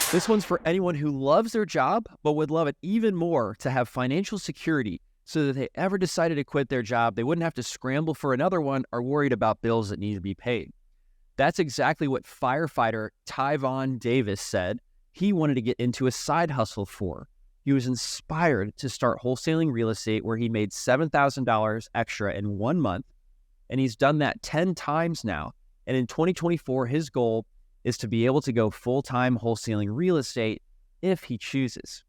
This one's for anyone who loves their job, but would love it even more to have financial security so that if they ever decided to quit their job, they wouldn't have to scramble for another one or worried about bills that need to be paid. That's exactly what firefighter Tyvon Davis said he wanted to get into a side hustle for. He was inspired to start wholesaling real estate where he made $7,000 extra in 1 month, and he's done that 10 times now. And in 2024, his goal is to be able to go full-time wholesaling real estate if he chooses.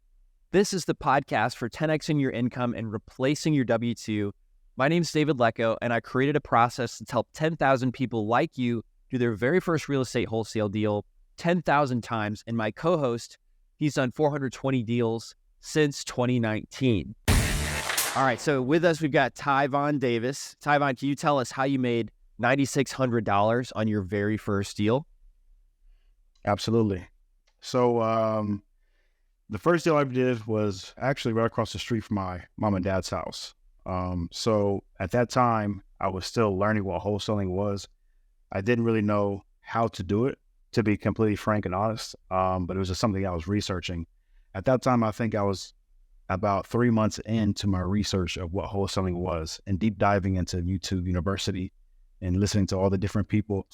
This is the podcast for 10xing your income and replacing your W-2. My name's David Lecco, and I created a process to help 10,000 people like you do their very first real estate wholesale deal 10,000 times. And my co-host, he's done 420 deals since 2019. All right, so with us, we've got Tyvon Davis. Tyvon, can you tell us how you made $9,600 on your very first deal? Absolutely. So the first deal I did was actually right across the street from my mom and dad's house. So at that time, I was still learning what wholesaling was. I didn't really know how to do it, to be completely frank and honest, but it was just something I was researching. At that time, I think I was about 3 months into my research of what wholesaling was and deep diving into YouTube University and listening to all the different people.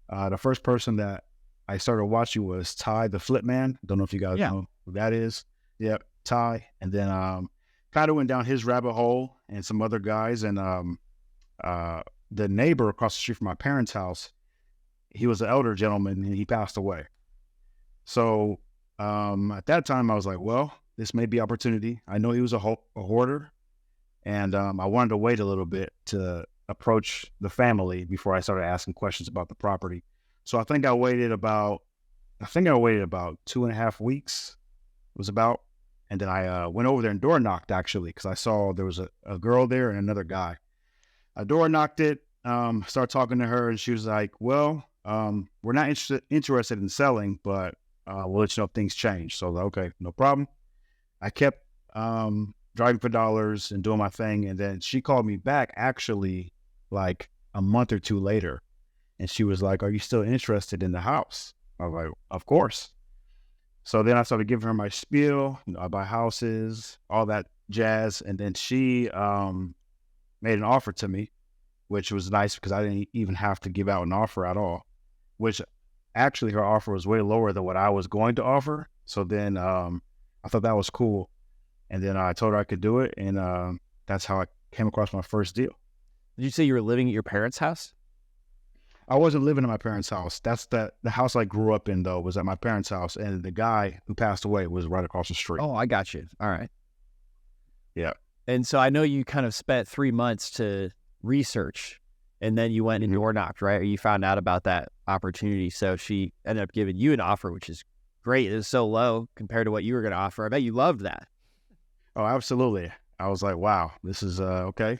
The first person that I started watching was Ty, the Flip Man. Don't know if you guys know who that is. Yeah, Ty. And then kind of went down his rabbit hole and some other guys. And the neighbor across the street from my parents' house, he was an elder gentleman and he passed away. So at that time, I was like, well, this may be opportunity. I know he was a hoarder, and I wanted to wait a little bit to approach the family before I started asking questions about the property. So I think I waited about 2.5 weeks, it was about. And then I went over there and door knocked, actually, because I saw there was a girl there and another guy. I door knocked it, started talking to her, and she was like, well, we're not interested in selling, but we'll let you know if things change. So I was like, okay, no problem. I kept driving for dollars and doing my thing. And then she called me back actually like a month or two later. And she was like, are you still interested in the house? I was like, of course. So then I started giving her my spiel. I buy houses, all that jazz. And then she made an offer to me, which was nice because I didn't even have to give out an offer at all, which actually her offer was way lower than what I was going to offer. So then I thought that was cool. And then I told her I could do it. And that's how I came across my first deal. Did you say you were living at your parents' house? I wasn't living in my parents' house. That's the house I grew up in, though, was at my parents' house. And the guy who passed away was right across the street. Oh, I got you. All right. Yeah. And so I know you kind of spent 3 months to research, and then you went and door knocked, right? Or you found out about that opportunity. So she ended up giving you an offer, which is great. It was so low compared to what you were going to offer. I bet you loved that. Oh, absolutely. I was like, wow, this is okay.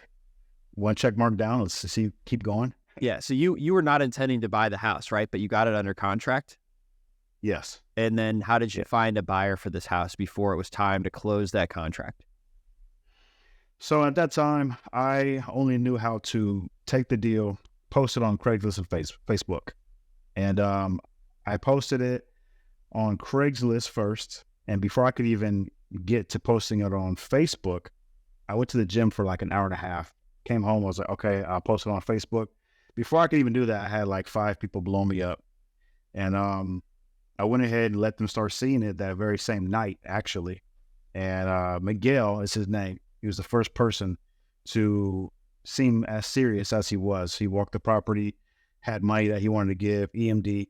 One check mark down. Let's see, keep going. Yeah. So you were not intending to buy the house, right? But you got it under contract. Yes. And then how did you find a buyer for this house before it was time to close that contract? So at that time, I only knew how to take the deal, post it on Craigslist and Facebook. And I posted it on Craigslist first. And before I could even get to posting it on Facebook, I went to the gym for like an hour and a half, came home. I was like, okay, I'll post it on Facebook. Before I could even do that, I had like 5 people blow me up. And I went ahead and let them start seeing it that very same night, actually. And Miguel is his name. He was the first person to seem as serious as he was. He walked the property, had money that he wanted to give, EMD.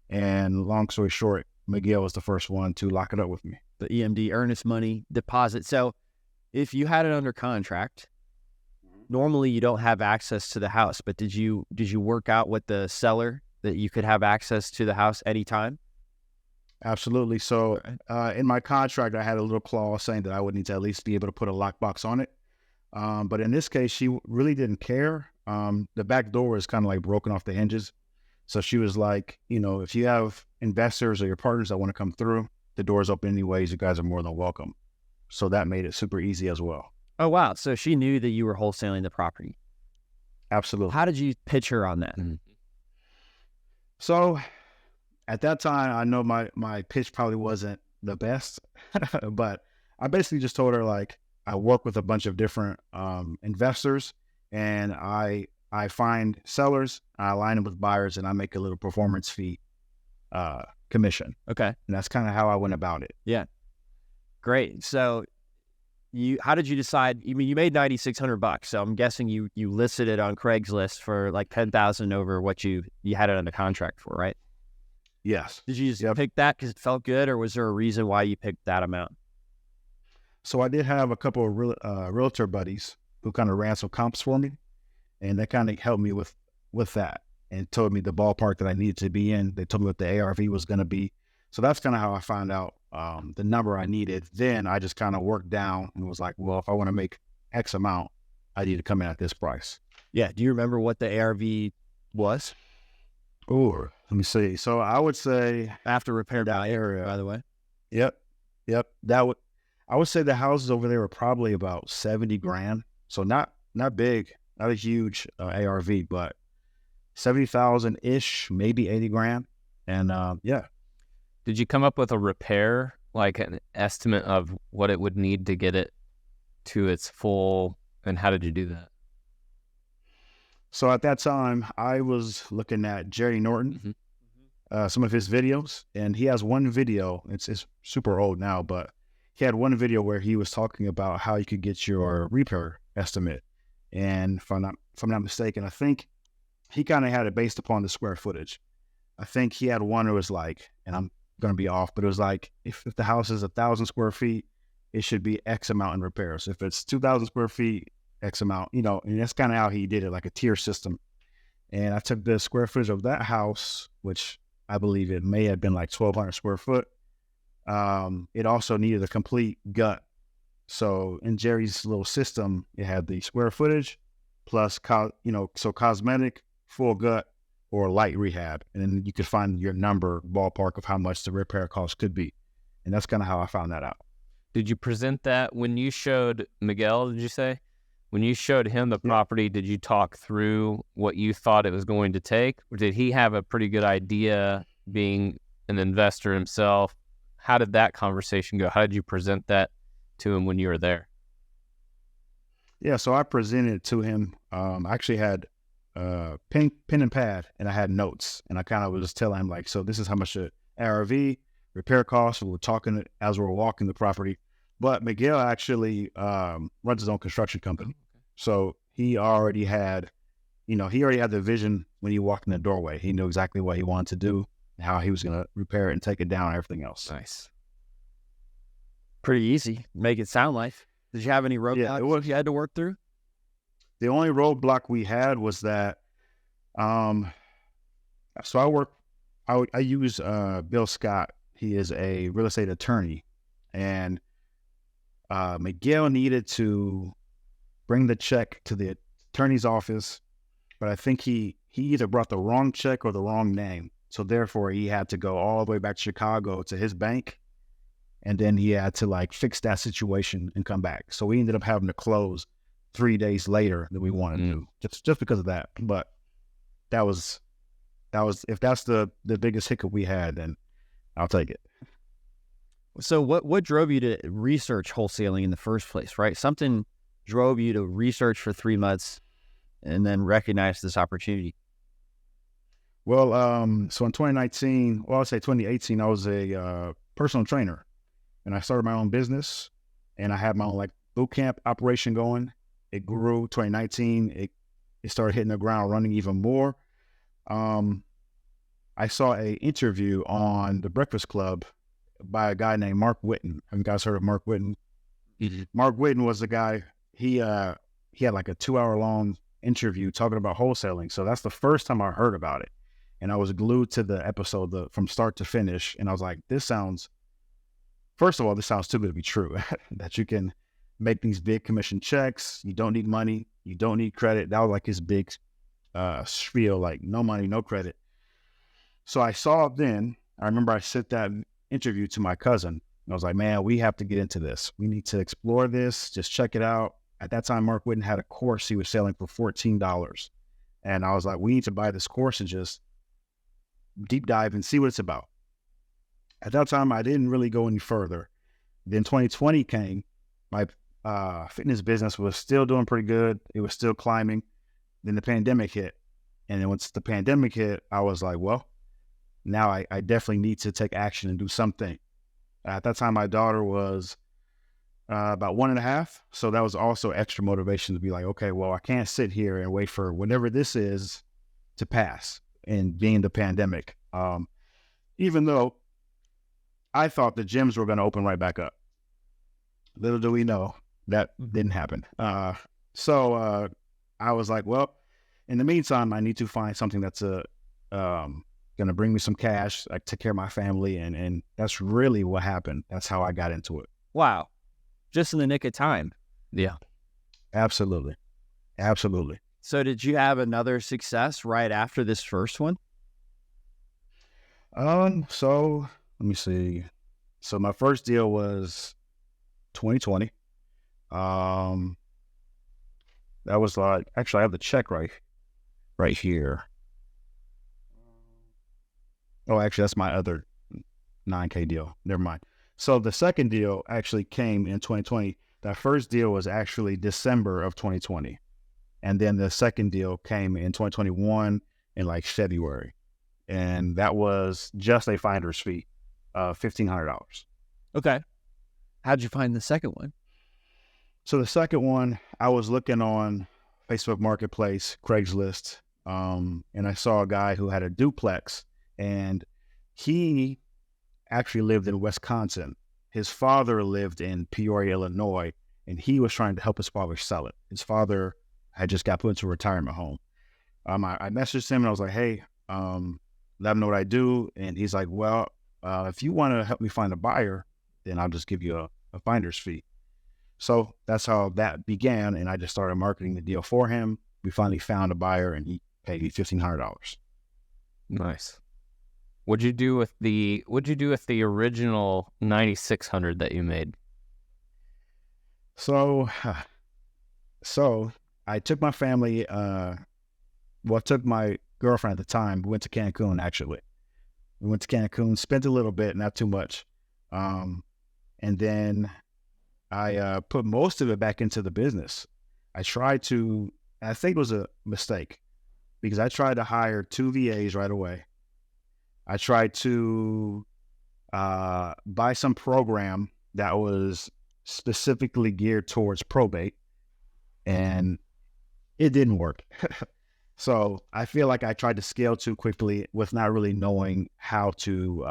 And long story short, Miguel was the first one to lock it up with me. The EMD, earnest money deposit. So if you had it under contract, normally you don't have access to the house, but did you work out with the seller that you could have access to the house anytime? Absolutely. So in my contract, I had a little clause saying that I would need to at least be able to put a lockbox on it. But in this case, she really didn't care. The back door is kind of like broken off the hinges. So she was like, you know, if you have investors or your partners that want to come through, the door's open anyways. You guys are more than welcome. So that made it super easy as well. Oh, wow. So she knew that you were wholesaling the property. Absolutely. How did you pitch her on that? So at that time, I know my pitch probably wasn't the best, but I basically just told her like I work with a bunch of different investors, and I find sellers, I align them with buyers, and I make a little performance fee commission. Okay. And that's kind of how I went about it. Yeah. Great. So how did you decide? You mean you made $9,600, so I'm guessing you listed it on Craigslist for like 10,000 over what you had it under contract for, right? Yes. Did you just pick that because it felt good, or was there a reason why you picked that amount? So I did have a couple of realtor buddies who kind of ran some comps for me, and they kind of helped me with that and told me the ballpark that I needed to be in. They told me what the ARV was going to be. So that's kind of how I found out the number I needed. Then I just kind of worked down and was like, well, if I want to make X amount, I need to come in at this price. Yeah. Do you remember what the ARV was? Oh, let me see. So I would say After repair value, area, by the way. Yep. I would say the houses over there were probably about 70 grand. So not big, not a huge ARV, but 70,000 ish, maybe 80 grand. And yeah. Did you come up with a repair, like an estimate of what it would need to get it to its full, and how did you do that? So at that time, I was looking at Jerry Norton, some of his videos, and he has one video. It's super old now, but he had one video where he was talking about how you could get your repair estimate. And if I'm not mistaken, I think he kind of had it based upon the square footage. I think he had one that was like, and I'm going to be off, but it was like, if the house is 1,000 square feet, it should be X amount in repairs. If it's 2,000 square feet, X amount, and that's kind of how he did it, like a tier system. And I took the square footage of that house, which I believe it may have been like 1,200 square foot. It also needed a complete gut. So in Jerry's little system, it had the square footage plus, so cosmetic, full gut, or light rehab. And then you could find your number ballpark of how much the repair cost could be. And that's kind of how I found that out. Did you present that when you showed Miguel, did you say? When you showed him the property, did you talk through what you thought it was going to take? Or did he have a pretty good idea, being an investor himself? How did that conversation go? How did you present that to him when you were there? Yeah, so I presented it to him. I actually had pen and pad, and I had notes. And I kind of was just telling him, like, so this is how much the ARV, repair costs. We were talking as we were walking the property. But Miguel actually runs his own construction company. So he already had the vision when he walked in the doorway. He knew exactly what he wanted to do, how he was going to repair it and take it down and everything else. Nice. Pretty easy. Make it sound like. Did you have any roadblocks you had to work through? The only roadblock we had was that, so I use Bill Scott. He is a real estate attorney, and Miguel needed to bring the check to the attorney's office, but I think he either brought the wrong check or the wrong name. So therefore he had to go all the way back to Chicago to his bank. And then he had to like fix that situation and come back. So we ended up having to close 3 days later than we wanted to, just because of that. But that was, if that's the biggest hiccup we had, then I'll take it. So what drove you to research wholesaling in the first place, right? Something drove you to research for 3 months and then recognize this opportunity. Well, so in 2019, well, I'll say 2018, I was a personal trainer, and I started my own business, and I had my own like boot camp operation going. It grew. 2019, it started hitting the ground running even more. I saw a interview on The Breakfast Club by a guy named Mark Whitten. Have you guys heard of Mark Whitten? Mm-hmm. Mark Whitten was the guy. He had like a 2-hour-long interview talking about wholesaling. So that's the first time I heard about it. And I was glued to the episode from start to finish. And I was like, first of all, this sounds too good to be true, that you can make these big commission checks. You don't need money. You don't need credit. That was like his big spiel, like no money, no credit. So I remember I sent that interview to my cousin. And I was like, man, we have to get into this. We need to explore this. Just check it out. At that time, Mark Whitten had a course he was selling for $14. And I was like, we need to buy this course and just deep dive and see what it's about. At that time, I didn't really go any further. Then 2020 came. My fitness business was still doing pretty good. It was still climbing. Then the pandemic hit. And then once the pandemic hit, I was like, well, now I definitely need to take action and do something. At that time, my daughter was about 1.5. So that was also extra motivation to be like, okay, well, I can't sit here and wait for whatever this is to pass and being the pandemic. Even though I thought the gyms were going to open right back up. Little do we know that didn't happen. So I was like, well, in the meantime, I need to find something that's going to bring me some cash, like take care of my family. And that's really what happened. That's how I got into it. Wow. Just in the nick of time. Yeah. Absolutely. Absolutely. So did you have another success right after this first one? So let me see. So my first deal was 2020. That was like, actually I have the check right here. Oh, actually that's my other $9K deal. Never mind. So the second deal actually came in 2020. That first deal was actually December of 2020. And then the second deal came in 2021 in like February. And that was just a finder's fee, $1,500. Okay. How'd you find the second one? So the second one, I was looking on Facebook Marketplace, Craigslist, and I saw a guy who had a duplex, and he actually lived in Wisconsin. His father lived in Peoria, Illinois, and he was trying to help his father sell it. His father had just got put into a retirement home. I messaged him and I was like, hey, let him know what I do. And he's like, well, if you want to help me find a buyer, then I'll just give you a finder's fee. So that's how that began. And I just started marketing the deal for him. We finally found a buyer and he paid me $1,500. Nice. What'd you do with the original 9,600 that you made? So I took my family, took my girlfriend at the time. We went to Cancun, actually. We went to Cancun, spent a little bit, not too much. And then I put most of it back into the business. I think it was a mistake because I tried to hire 2 VAs right away. I tried to buy some program that was specifically geared towards probate, and it didn't work. So I feel like I tried to scale too quickly with not really knowing how to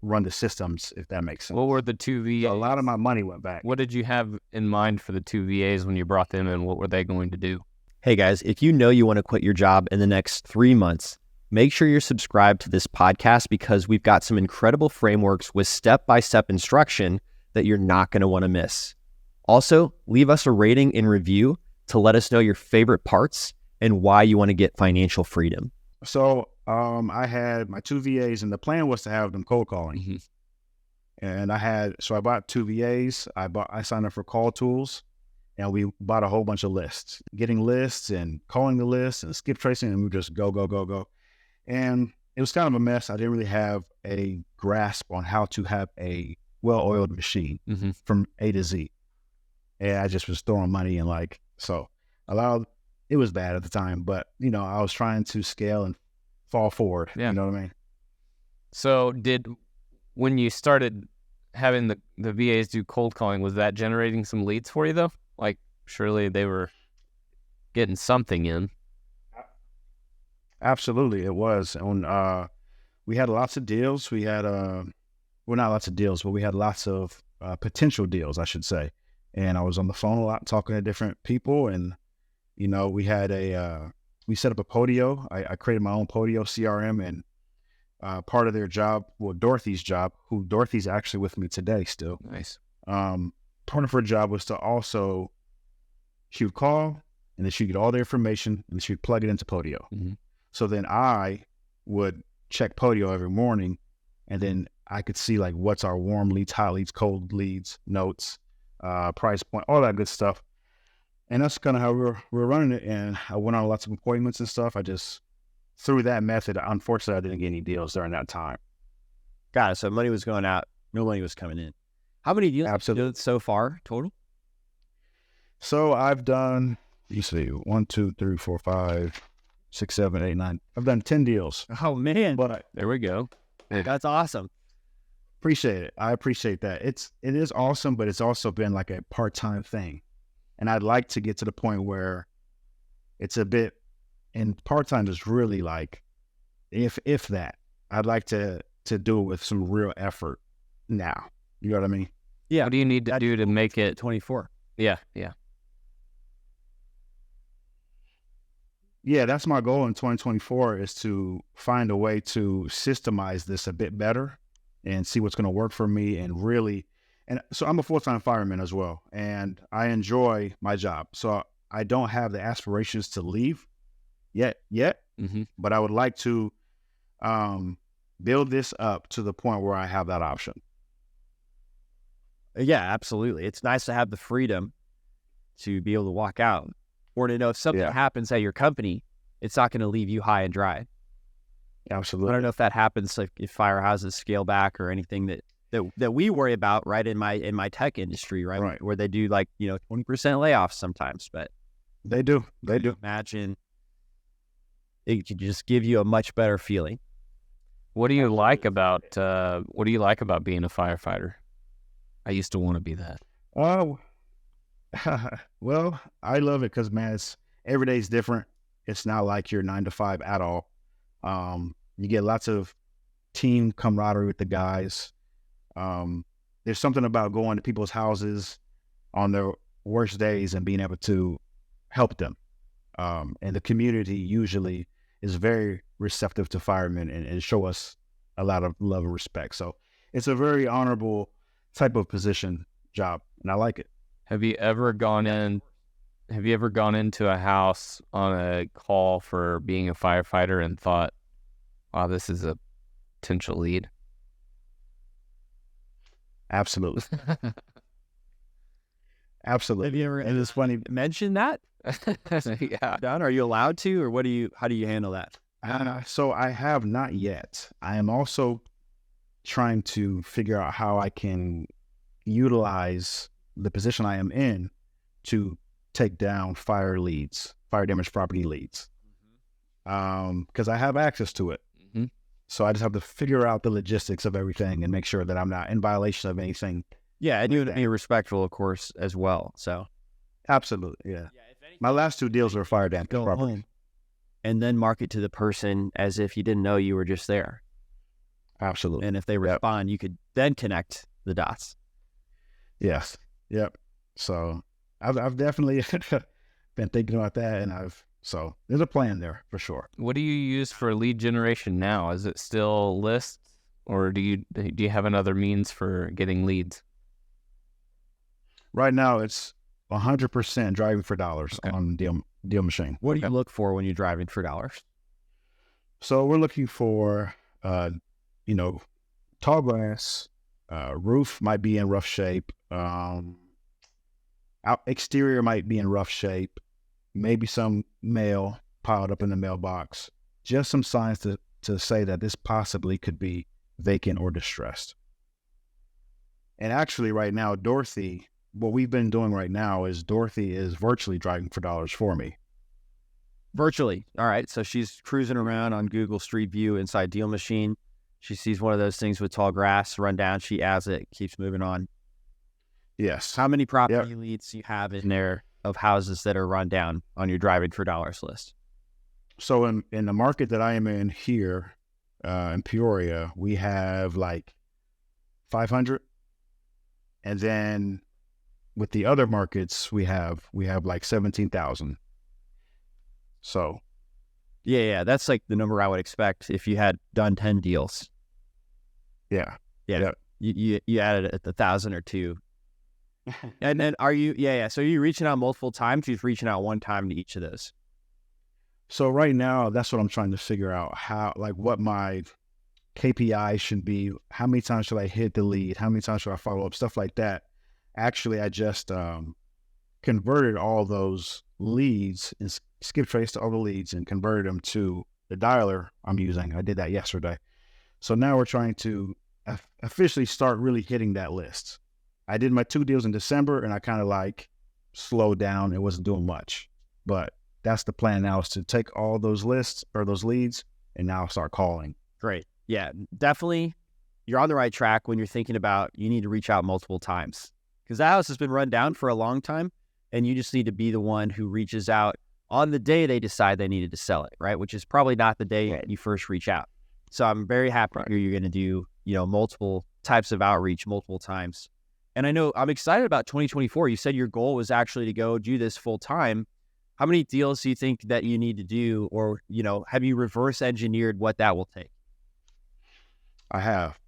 run the systems, if that makes sense. What were the 2 VAs? So a lot of my money went back. What did you have in mind for the 2 VAs when you brought them in? What were they going to do? Hey guys, if you know you want to quit your job in the next 3 months, make sure you're subscribed to this podcast because we've got some incredible frameworks with step-by-step instruction that you're not going to want to miss. Also, leave us a rating and review to let us know your favorite parts and why you want to get financial freedom. So I had my 2 VAs, and the plan was to have them cold calling. Mm-hmm. And I bought 2 VAs. I signed up for Call Tools, and we bought a whole bunch of lists, getting lists and calling the lists and skip tracing, and we just go. And it was kind of a mess. I didn't really have a grasp on how to have a well-oiled machine from A to Z. And I just was throwing money and it was bad at the time, but I was trying to scale and fall forward. Yeah. You know what I mean? So when you started having the VAs do cold calling, was that generating some leads for you though? Like surely they were getting something in. Absolutely, it was. And we had lots of deals. We had not lots of deals, but we had lots of potential deals, I should say. And I was on the phone a lot, talking to different people. And we had we set up a Podio. I created my own Podio CRM, and part of their job, Dorothy's job, who Dorothy's actually with me today still. Nice. Part of her job was to also, she would call, and then she'd get all the information, and she'd plug it into Podio. Mm-hmm. So then I would check Podio every morning, and then I could see like what's our warm leads, hot leads, cold leads, notes, price point, all that good stuff. And that's kind of how we're running it. And I went on lots of appointments and stuff. I just through that method, unfortunately, I didn't get any deals during that time. Got it. So money was going out, no money was coming in. How many deals have you done so far total? So I've done, you see, 1, 2, 3, 4, 5, 6, 7, 8, 9. I've done 10 deals. Oh man, But There we go. that's awesome. appreciate it. I appreciate that. It is awesome, but it's also been like a part-time thing. And I'd like to get to the point where it's a bit, and part-time is really like, if that, I'd like to do it with some real effort now. You know what I mean? Yeah. What do you need to do to make it? 24. Yeah. Yeah, that's my goal in 2024 is to find a way to systemize this a bit better and see what's going to work for me and really, and so I'm a full-time fireman as well, and I enjoy my job. So I don't have the aspirations to leave yet, Mm-hmm. but I would like to build this up to the point where I have that option. Yeah, absolutely. It's nice to have the freedom to be able to walk out or to know if something happens at your company, it's not going to leave you high and dry. Absolutely. I don't know if that happens, like if firehouses scale back or anything that we worry about, right? In my tech industry, right? Where they do 20% layoffs sometimes, but they do. Imagine it could just give you a much better feeling. What do you like about being a firefighter? I used to want to be that. Oh, well, I love it because, man, every day is different. It's not like your 9 to 5 at all. You get lots of team camaraderie with the guys. There's something about going to people's houses on their worst days and being able to help them. And the community usually is very receptive to firemen and show us a lot of love and respect. So it's a very honorable type of position job, and I like it. Have you ever gone into a house on a call for being a firefighter and thought, wow, this is a potential lead? Absolutely. Absolutely. Have you ever, and it's funny, mentioned that? Yeah. Don, are you allowed to, or how do you handle that? So I have not yet. I am also trying to figure out how I can utilize the position I am in to take down fire damage property leads. Because I have access to it. Mm-hmm. So I just have to figure out the logistics of everything and make sure that I'm not in violation of anything. Yeah, and you would be respectful, of course, as well. So absolutely, yeah. My last 2 deals were fire damage property. Home and then market to the person as if you didn't know you were just there. Absolutely. And if they respond, you could then connect the dots. Yes. Yep. So I've definitely been thinking about that, and so there's a plan there for sure. What do you use for lead generation now? Is it still lists, or do you have another means for getting leads? Right now, it's 100% driving for dollars on DealMachine. What do you look for when you're driving for dollars? So we're looking for, tall grass, roof might be in rough shape, exterior might be in rough shape, maybe some mail piled up in the mailbox, just some signs to say that this possibly could be vacant or distressed. And actually right now, Dorothy, what we've been doing right now is Dorothy is virtually driving for dollars for me. Virtually. All right. So she's cruising around on Google Street View inside DealMachine. She sees one of those things with tall grass run down. She adds it, keeps moving on. Yes. How many property leads do you have in there of houses that are run down on your driving for dollars list? So in the market that I am in here, in Peoria, we have like 500. And then with the other markets, we have like 17,000. So. Yeah. That's like the number I would expect if you had done 10 deals. Yeah. You added 1,000 or 2. And then are you, so are you reaching out multiple times? You're reaching out one time to each of those. So right now, that's what I'm trying to figure out, what my KPI should be. How many times should I hit the lead? How many times should I follow up? Stuff like that. Actually, I just converted all those leads and skip traced all the leads and converted them to the dialer I'm using. I did that yesterday. So now we're trying to officially start really hitting that list. I did my 2 deals in December, and I kind of like slowed down. It wasn't doing much, but that's the plan now, is to take all those lists or those leads and now start calling. Great. Yeah, definitely. You're on the right track when you're thinking about you need to reach out multiple times, because that house has been run down for a long time, and you just need to be the one who reaches out on the day they decide they needed to sell it, right? Which is probably not the day you first reach out. So I'm very happy to hear you're going to do, multiple types of outreach multiple times. And I know I'm excited about 2024. You said your goal was actually to go do this full time. How many deals do you think that you need to do, or, have you reverse engineered what that will take? I have.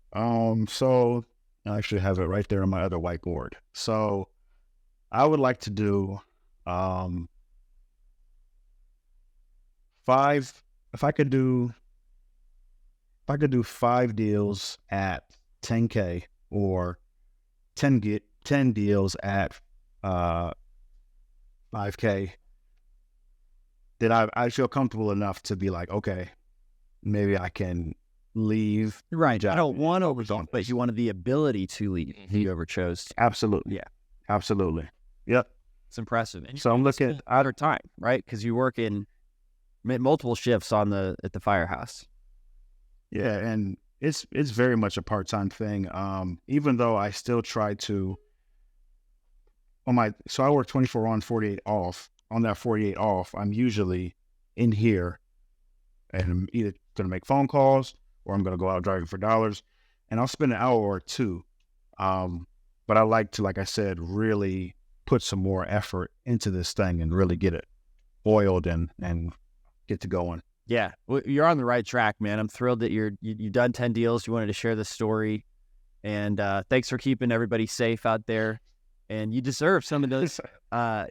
So I actually have it right there on my other whiteboard. So I would like to do 5. If I could do 5 deals at 10K, or 10 deals at 5K, then I feel comfortable enough to be like, okay, maybe I can leave. Right. I don't want to overzone, but you wanted the ability to leave if you ever chose to. Absolutely. Yeah. Absolutely. Yep. It's impressive. And so I'm looking at other time, right? Because you work in multiple shifts at the firehouse. Yeah, and it's very much a part-time thing. Even though I still try to so I work 24 on, 48 off. On that 48 off, I'm usually in here, and I'm either going to make phone calls or I'm going to go out driving for dollars, and I'll spend an hour or two. But I like to, like I said, really put some more effort into this thing and really get it oiled and get to going. Yeah, well, you're on the right track, man. I'm thrilled that you've done 10 deals. You wanted to share this story, and thanks for keeping everybody safe out there. And you deserve some of those.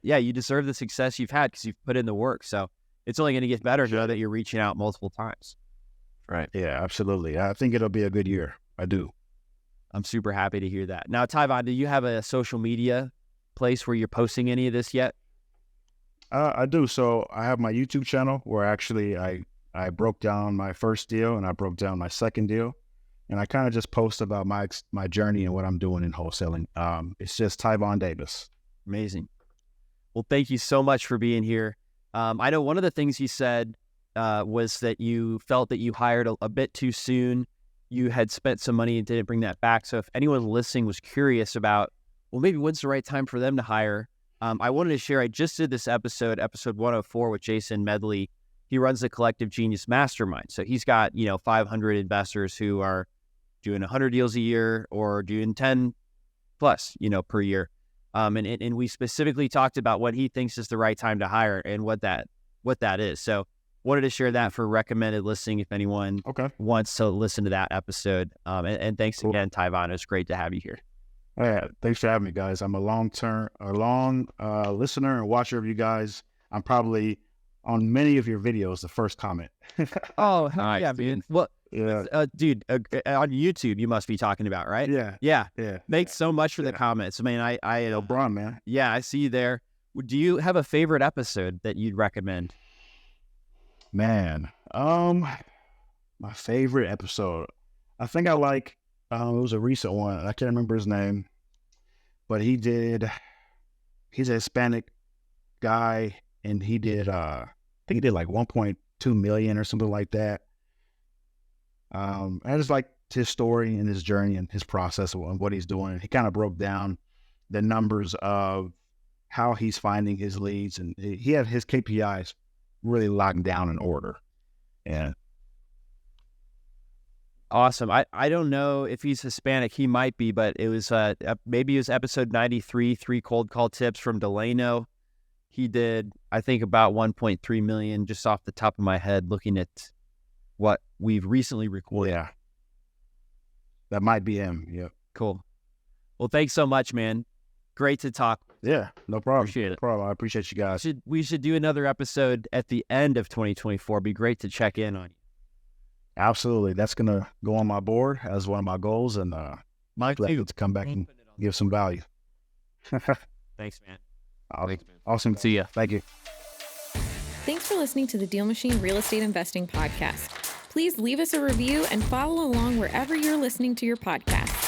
You deserve the success you've had because you've put in the work. So it's only going to get better now that you're reaching out multiple times. Right. Yeah, absolutely. I think it'll be a good year. I do. I'm super happy to hear that. Now, Tyvon, do you have a social media place where you're posting any of this yet? I do. So I have my YouTube channel where actually I broke down my first deal and I broke down my second deal. And I kind of just post about my journey and what I'm doing in wholesaling. It's just Tyvon Davis. Amazing. Well, thank you so much for being here. I know one of the things you said was that you felt that you hired a bit too soon. You had spent some money and didn't bring that back. So if anyone listening was curious about, well, maybe when's the right time for them to hire, I wanted to share, I just did this episode 104 with Jason Medley. He runs the Collective Genius Mastermind. So he's got, 500 investors who are doing 100 deals a year or doing 10 plus, per year. And we specifically talked about what he thinks is the right time to hire and what that is. So wanted to share that for recommended listening if anyone wants to listen to that episode. And thanks again, Tyvon. It's great to have you here. Yeah, thanks for having me, guys. I'm a long listener and watcher of you guys. I'm probably on many of your videos, the first comment. Oh, nice, yeah, man. Well, yeah, dude, on YouTube, you must be talking about, right? Yeah. Thanks so much for the comments. I mean, I LeBron, man. Yeah, I see you there. Do you have a favorite episode that you'd recommend? Man, my favorite episode, I think I like, it was a recent one. I can't remember his name, but he's a Hispanic guy, and he did, I think he did like 1.2 million or something like that. I just like his story and his journey and his process and what he's doing. He kind of broke down the numbers of how he's finding his leads, and he had his KPIs really locked down in order. Yeah. Awesome. I don't know if he's Hispanic. He might be, but it was maybe it was episode 93, 3 cold call tips from Delano. He did, I think, about 1.3 million just off the top of my head, looking at what we've recently recorded. Yeah. That might be him. Yeah. Cool. Well, thanks so much, man. Great to talk. Yeah, no problem. Appreciate it. No problem. I appreciate you guys. We should do another episode at the end of 2024. Be great to check in on you. Absolutely. That's going to go on my board as one of my goals, and Mike too, to come back and give some value. Thanks, man. Awesome. See ya. Thank you. Thanks Thanks for listening to the DealMachine Real Estate Investing Podcast. Please leave us a review and follow along wherever you're listening to your podcast.